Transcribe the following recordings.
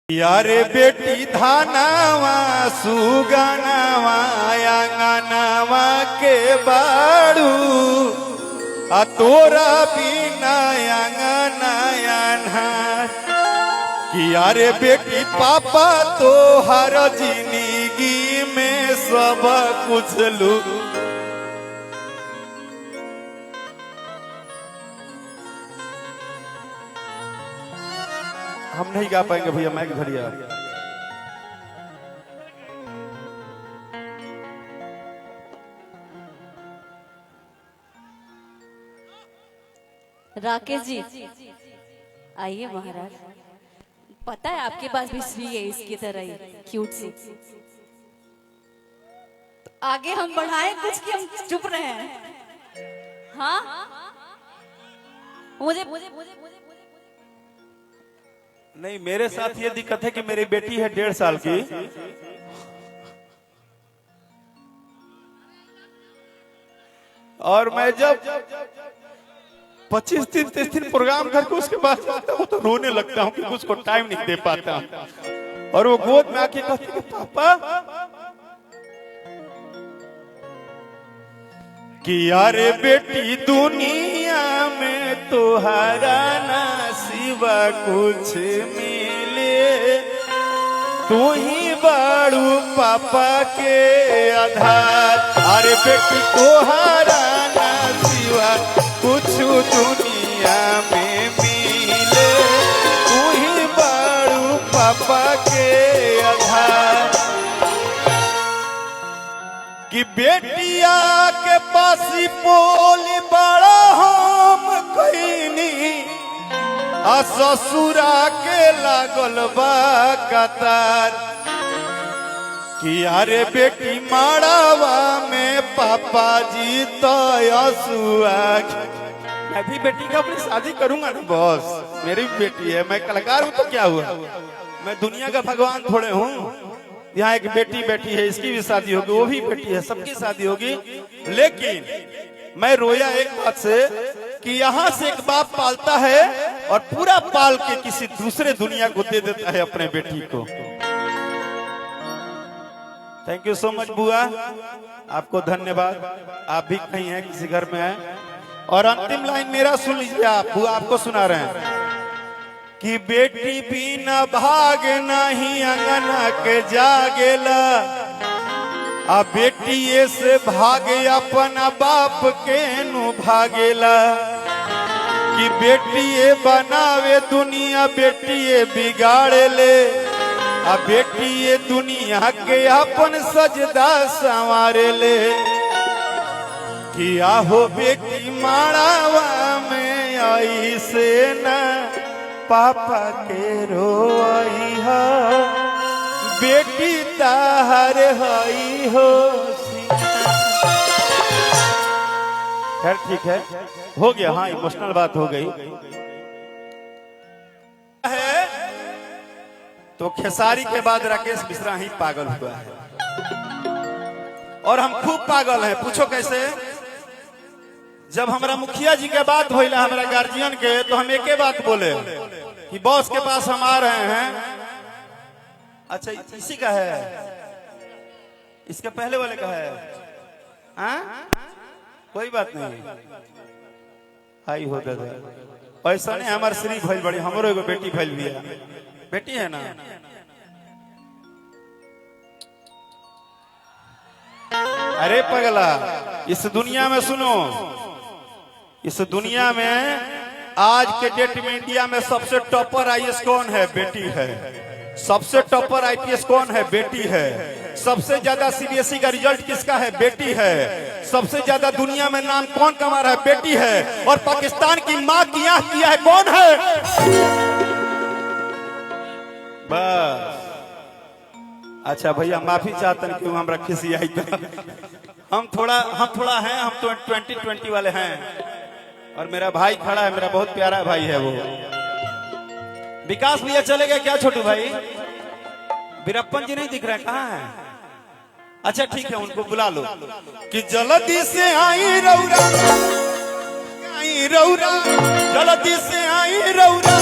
यारे बेटी धानावा सुगनावा अंगनावा के बाड़ू आ तोरा बिना अंगनायन कि यारे बेटी पापा तो हर जिंदगी में सब कुछ लू। हम नहीं गा पाएंगे भैया, माइक धरिया। राकेश जी आइए महाराज, पता है आपके पास भी श्री है इसकी तरह ही क्यूट सी। आगे हम बढ़ाएं कुछ कि हम चुप रहे हैं? हाँ मुझे नहीं, मेरे साथ ये दिक्कत है कि मेरी बेटी है 1.5 साल की, और मैं जब 25 दिन 30 दिन प्रोग्राम करके उसके बाद आता हूँ तो रोने लगता हूँ कि उसको टाइम नहीं दे पाता हूँ। और वो गोद में आके कहती है पापा कि यारे बेटी दुनिया में तुहरा ना सिवा कुछ मिले, तू ही बाड़ू पापा के आधार। अरे बेटी तुहरा ना सिवा कुछ दुनिया में मिले, तू ही बाड़ू पापा के आधार। कि बेटिया के पासी पोली बड़ा हम कईनी आ ससुरा के लागल बा कतार। कि अरे बेटी माड़ावा में पापा जी तो यसुआ। मैं भी बेटी का अपनी शादी करूंगा ना बॉस, मेरी भी बेटी है, मैं कलाकार हूं तो क्या हुआ, मैं दुनिया का भगवान थोड़े हूं। यहाँ एक बेटी बैठी है, इसकी भी शादी होगी, वो भी बेटी है, सबकी शादी होगी। लेकिन मैं रोया एक बात से कि यहाँ से एक बाप पालता है और पूरा पाल के किसी दूसरे दुनिया को दे देता है अपने बेटी को। थैंक यू सो मच बुआ, आपको धन्यवाद। आप भी कहीं हैं, किसी घर में हैं। और अंतिम लाइन मेरा सुन लीजिए आप, बुआ आपको सुना रहे हैं कि बेटी बिना भाग नहीं अंगना के जागेला, आ बेटी से भागे अपना बाप के नु भागेला। कि बेटी बनावे दुनिया बेटी बिगाड़े ले, आ बेटी दुनिया के अपन सजदा संवारे ले। कि आहो बेटी माड़ावा में आई से ना पापा के रोई हो, बेटी ताहर हई हो। खैर ठीक है, हो गया। हाँ इमोशनल बात हो गई है। तो खेसारी के बाद राकेश मिश्रा ही पागल हुआ है, और हम खूब पागल हैं। पूछो कैसे? जब हमारा मुखिया जी के बात होइला हमारा गार्जियन के, तो हम एक बात बोले कि बॉस के पास हम आ रहे हैं। अच्छा इसी का है, इसके पहले वाले का है। हाँ कोई बात नहीं, हाई हो दादा। ऐसा नहीं, हमारे श्री भइल बड़ी, हमारो एगो बेटी भइल भी है, बेटी है ना। अरे पगला, इस दुनिया में सुनो, इस दुनिया में आज के डेट में इंडिया में सबसे टॉपर आईएएस कौन है? बेटी है। सबसे टॉपर आईपीएस कौन है? बेटी है। सबसे ज्यादा सीबीएसई का रिजल्ट किसका है? बेटी है। सबसे ज्यादा दुनिया में नाम कौन कमा रहा है? बेटी है। और पाकिस्तान की मां की आंख किया है कौन है? बस। अच्छा भैया माफी चाहते हैं क्यों हम रखी सी आई, हम थोड़ा हैं, हम तो 2020 वाले हैं। और मेरा भाई खड़ा है, मेरा बहुत प्यारा भाई है वो विकास भैया। चले गए क्या छोटू भाई? वीरप्पन जी नहीं दिख रहे, कहाँ हैं? अच्छा ठीक है, उनको बुला लो। कि जल्दी से आई रौरा, आई रौरा, जल्दी से आई रौरा,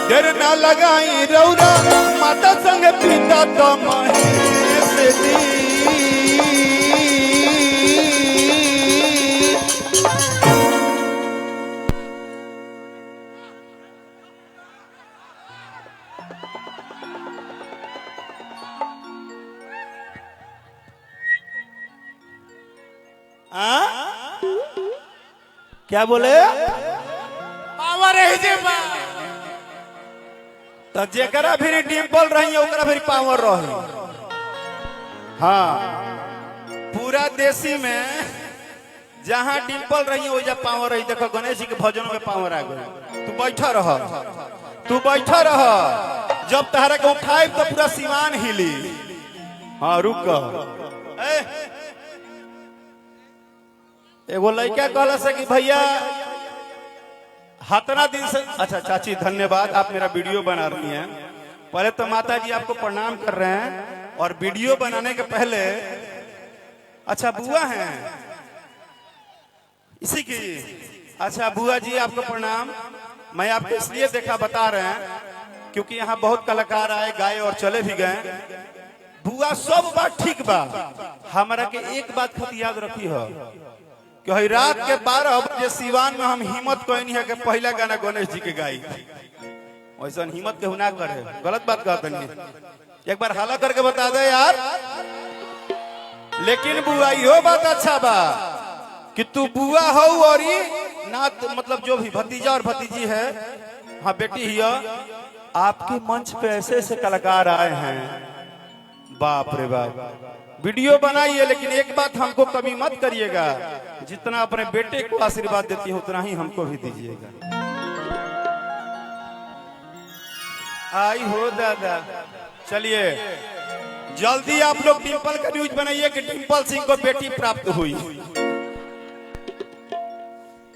देर ना लगाई रौरा, माता तो महेश जी क्या बोले पावर है जे बा तो जेकरा फिर डिम्पल रही ओकरा फिर पावर रही। हाँ पूरा देसी में जहाँ डिम्पल रही हो जब पावर रही। देखो गणेश जी के भजनों में पावर आ गए। तू बैठा रह, तू बैठा रह, जब तहरा को उठाए तो पूरा सीमान हिली। हाँ रुक एगो लड़का कहला से कि भैया हतना दिन से। अच्छा चाची धन्यवाद, आप मेरा वीडियो बना रही हैं। पहले तो माता जी आपको प्रणाम कर रहे हैं और वीडियो बनाने के पहले अच्छा बुआ हैं इसी की। अच्छा बुआ जी आपको प्रणाम। मैं आपको इसलिए देखा बता रहे हैं क्योंकि यहाँ बहुत कलाकार आए गाए और चले भी गए। बुआ सब बात ठीक बा, हमारा के एक बात खुद याद रखी हो कि रात के 12 बजे सिवान में हम हिम्मत कोई नहीं है कि पहला गाना गणेश जी के गाई। वैसा हिम्मत केहू ना करे, गलत बात कहते नहीं। एक बार हाला करके बता दे यार। लेकिन बुआ यो बात अच्छा बा कि तू बुआ हो और ना मतलब जो भी भतीजा और भतीजी है, हाँ बेटी ही आपके मंच पे ऐसे ऐसे कलाकार आए हैं। बाप रे बाप, वीडियो बनाइए लेकिन एक बात हमको कमी मत करिएगा, जितना अपने बेटे को आशीर्वाद देती है उतना ही हमको भी दीजिएगा। आई हो दादा। चलिए जल्दी आप लोग डिम्पल का न्यूज बनाइए कि डिम्पल सिंह को बेटी प्राप्त हुई।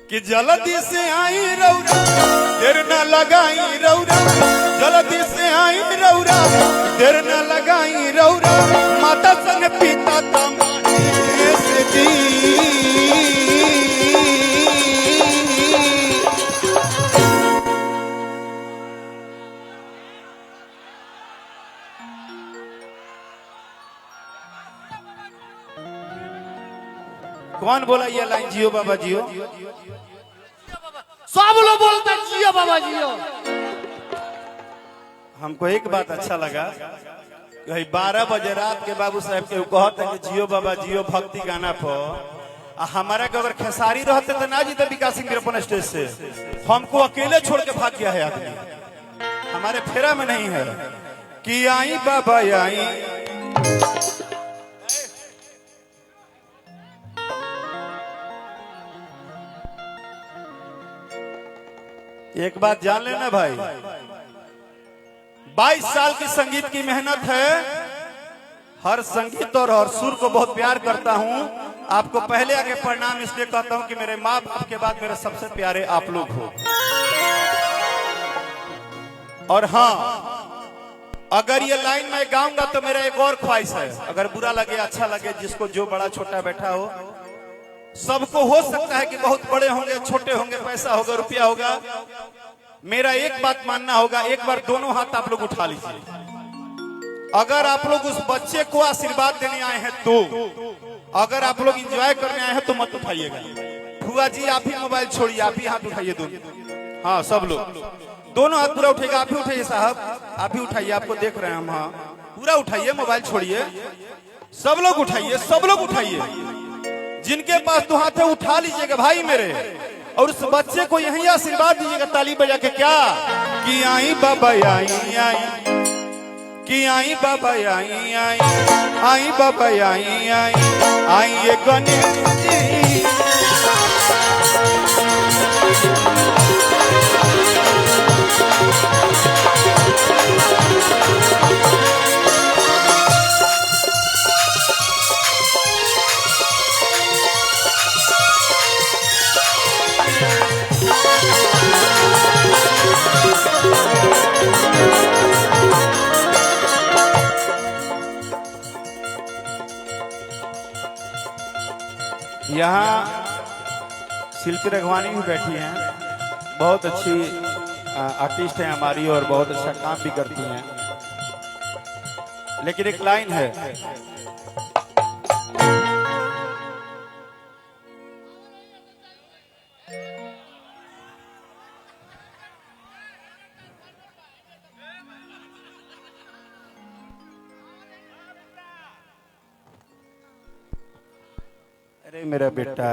कि जल्दी से आई रौरा देर न लगाई रौरा, जल्दी से आई रौरा देर न लगाई रौरा, माता संग पिता तमाश दी। कौन बोला ये लाइन? जियो बाबा जियो। सब लोग बोलता जियो बाबा जियो। हमको एक बात अच्छा लगा, 12 बजे रात के बाबू साहब के कहते हैं कि जियो बाबा जियो भक्ति गाना पर। हमारा के अगर खेसारी रहते तो ना जीते विकास सिंह अपन स्टेज से। हमको अकेले छोड़ के भाग गया है आदमी, हमारे फेरा में नहीं है। कि आई बाबा आई, एक बात जान लेना भाई, 22 साल की संगीत की मेहनत है। हर संगीत और हर सुर को बहुत प्यार करता हूं। आपको पहले आके प्रणाम इसलिए कहता हूं कि मेरे माँ बाप के बाद मेरे सबसे प्यारे आप लोग हो। और हाँ, अगर ये लाइन मैं गाऊंगा तो मेरा एक और ख्वाहिश है, अगर बुरा लगे अच्छा लगे, जिसको जो बड़ा छोटा बैठा हो, सबको हो सकता है कि बहुत बड़े होंगे छोटे होंगे, पैसा होगा रुपया होगा। मेरा एक बात मानना होगा, एक बार दोनों हाथ आप लोग उठा लीजिए। अगर आप लोग उस बच्चे को आशीर्वाद देने आए हैं तो, अगर आप लोग एंजॉय करने आए हैं तो मत उठाइएगा। फुआ जी आप ही मोबाइल छोड़िए, आप ही हाथ उठाइए दोनों। हाँ सब लोग दोनों हाथ पूरा उठेगा, आप ही उठाइए साहब, आप ही उठाइए, आपको देख रहे हैं हम। हाँ पूरा उठाइए, मोबाइल छोड़िए, सब लोग उठाइए, सब लोग उठाइए। जिनके पास दो हाथ है उठा लीजिएगा भाई मेरे, और उस बच्चे को यही आशीर्वाद दीजिएगा ताली बजा के। क्या कि आई बाबा आई आई, कि आई बाबा आई आई, आई बाबा आई आई, आई ये गणेश जी। यहाँ शिल्पी रघवानी भी बैठी हैं, बहुत अच्छी आर्टिस्ट हैं हमारी और बहुत अच्छा काम भी करती हैं। लेकिन एक लाइन है, अरे मेरा बेटा,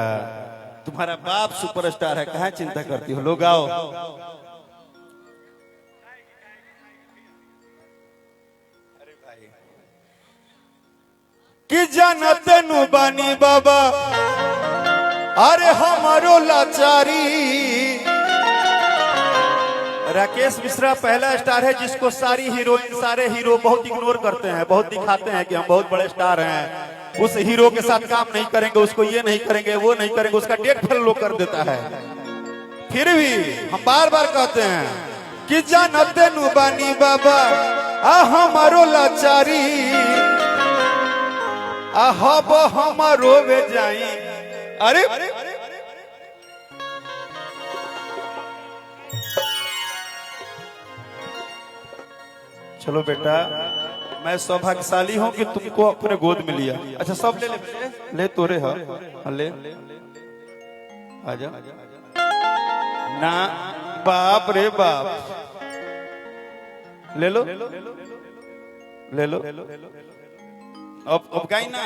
तुम्हारा बाप सुपरस्टार है, कहाँ चिंता करती हो, लोग आओ। कि जानते नु बानी बाबा, अरे हमारो लाचारी। राकेश मिश्रा पहला स्टार है जिसको सारी हीरोइन सारे हीरो बहुत इग्नोर करते हैं, बहुत दिखाते हैं कि हम बहुत बड़े स्टार हैं, उस हीरो के साथ काम नहीं करेंगे, उसको ये नहीं करेंगे, वो नहीं करेंगे, उसका डेट फॉलो कर देता है। फिर भी हम बार बार कहते हैं कि जानते नु बानी बाबा, हमारो लाचारी, हब हमारो वे जाई। अरे चलो बेटा, मैं सौभाग्यशाली हूं कि तुमको अपने गोद में लिया। अच्छा सब ले ले तोरे हा, ले आजा ना, बाप रे बाप, ले लो ले लो, अब गाई ना।